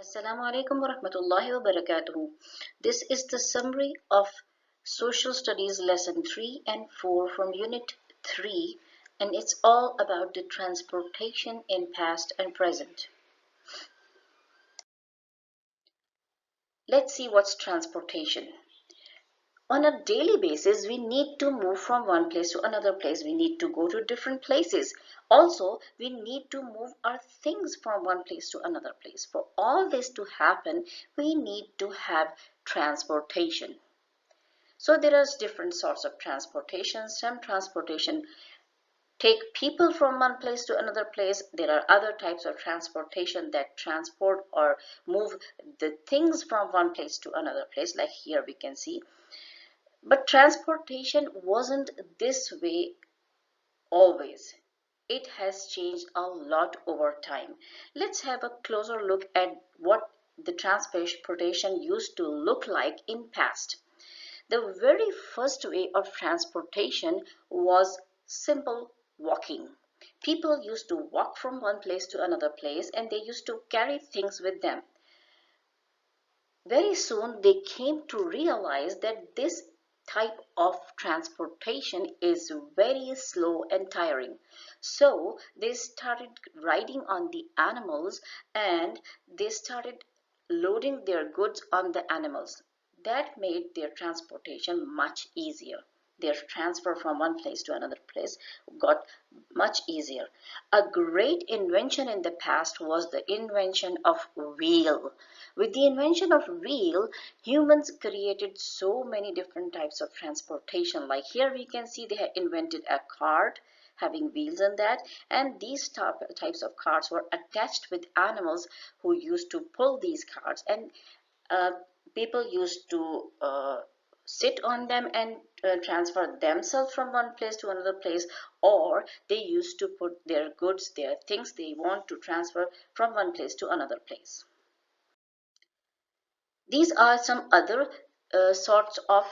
Assalamu alaikum wa rahmatullahi wa barakatuhu. This is the summary of Social Studies Lesson 3 and 4 from Unit 3, and it's all about the transportation in past and present. Let's see what's transportation. On a daily basis, we need to move from one place to another place. We need to go to different places. Also, we need to move our things from one place to another place. For all this to happen, we need to have transportation. So there are different sorts of transportation. Some transportation take people from one place to another place. There are other types of transportation that transport or move the things from one place to another place, like here we can see. But transportation wasn't this way always. It has changed a lot over time. Let's have a closer look at what the transportation used to look like in past. The very first way of transportation was simple walking. People used to walk from one place to another place and they used to carry things with them. Very soon they came to realize that this type of transportation is very slow and tiring. So they started riding on the animals and they started loading their goods on the animals. That made their transportation much easier. Their transfer from one place to another place got much easier. A great invention in the past was the invention of wheel. With the invention of wheel, humans created so many different types of transportation. Like here we can see they have invented a cart having wheels in that, and these types of carts were attached with animals who used to pull these carts, and uh, people used to sit on them and transfer themselves from one place to another place, or they used to put their goods, their things they want to transfer from one place to another place. These are some other sorts of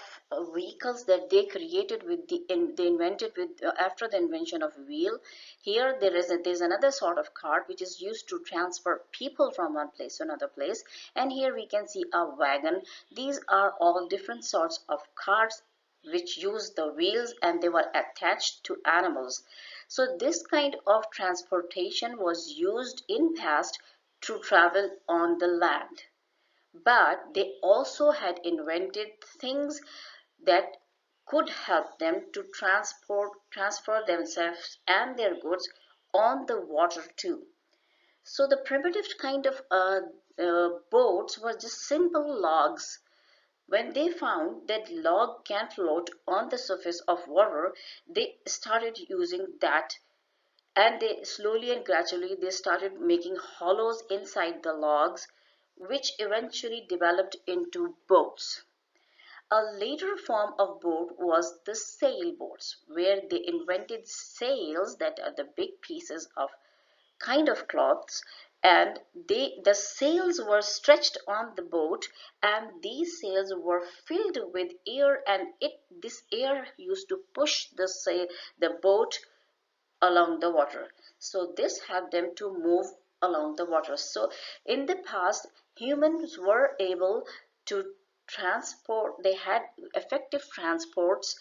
vehicles that they created with they invented with after the invention of wheel. Here there's another sort of cart which is used to transfer people from one place to another place, and here we can see a wagon. These are all different sorts of carts which use the wheels and they were attached to animals. So this kind of transportation was used in past to travel on the land, but they also had invented things that could help them to transfer themselves and their goods on the water too. So the primitive kind of boats were just simple logs. When they found that log can float on the surface of water, they started using that, and they slowly and gradually they started making hollows inside the logs, which eventually developed into boats. A later form of boat was the sailboats, where they invented sails that are the big pieces of kind of cloths, and the sails were stretched on the boat, and these sails were filled with air, and this air used to push the boat along the water. So this helped them to move along the water. So in the past, humans were able to transport, they had effective transports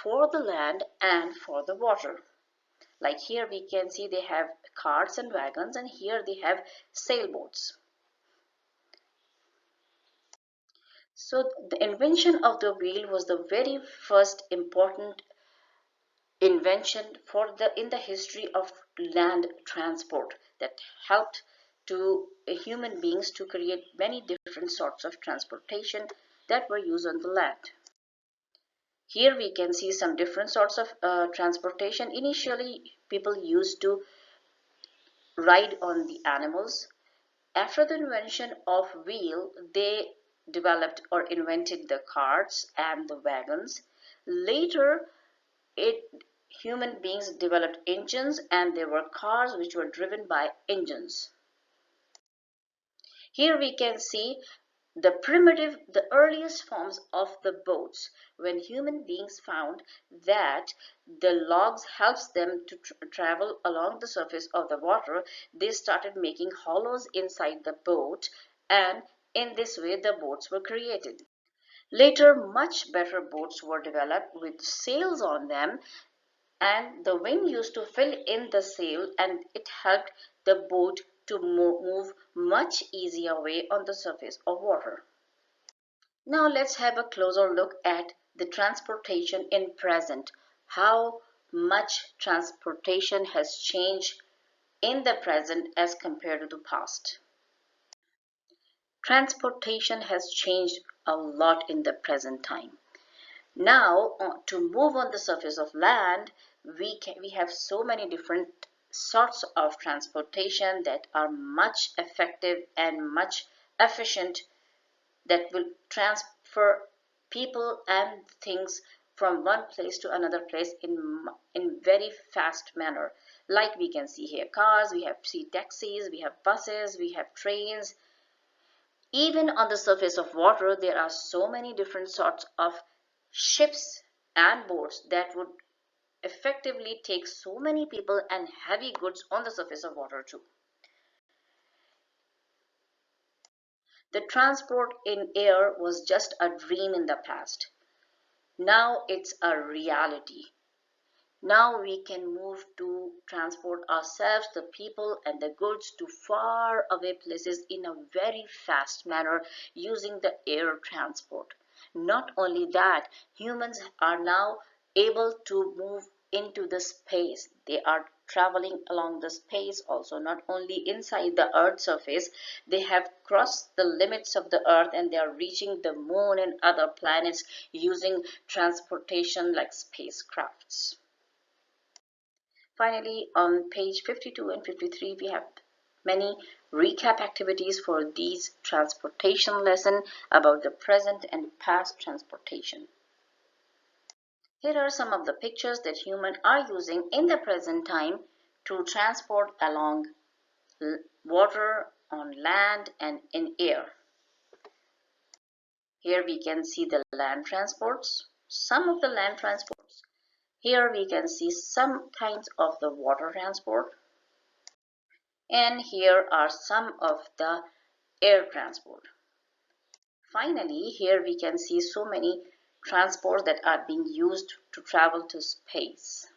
for the land and for the water. Like here we can see they have carts and wagons, and here they have sailboats. So the invention of the wheel was the very first important invention for in the history of land transport that helped to human beings to create many different sorts of transportation that were used on the land. Here we can see some different sorts of transportation. Initially, people used to ride on the animals. After the invention of wheel, they developed or invented the carts and the wagons. Later, it human beings developed engines, and there were cars which were driven by engines. Here we can see the earliest forms of the boats, when human beings found that the logs helps them to travel along the surface of the water. They started making hollows inside the boat, and in this way the boats were created. Later, much better boats were developed with sails on them, and the wind used to fill in the sail and it helped the boat to move much easier way on the surface of water. Now let's have a closer look at the transportation in present. How much transportation has changed in the present as compared to the past. Transportation has changed a lot in the present time. Now, to move on the surface of land, we have so many different sorts of transportation that are much effective and much efficient, that will transfer people and things from one place to another place in very fast manner. Like we can see here cars, we have taxis, we have buses, we have trains. Even on the surface of water, there are so many different sorts of ships and boats that would effectively take so many people and heavy goods on the surface of water too. The transport in air was just a dream in the past. Now it's a reality. Now we can move to transport ourselves, the people and the goods to far away places in a very fast manner using the air transport. Not only that, humans are now able to move into the space. They are traveling along the space also, not only inside the Earth's surface. They have crossed the limits of the Earth and they are reaching the moon and other planets using transportation like spacecrafts. Finally, on page 52 and 53, we have many recap activities for these transportation lesson about the present and past transportation. Here are some of the pictures that humans are using in the present time to transport along water, on land, and in air. Here we can see the land transports, some of the land transports. Here we can see some kinds of the water transport. And here are some of the air transport. Finally, here we can see so many transports that are being used to travel to space.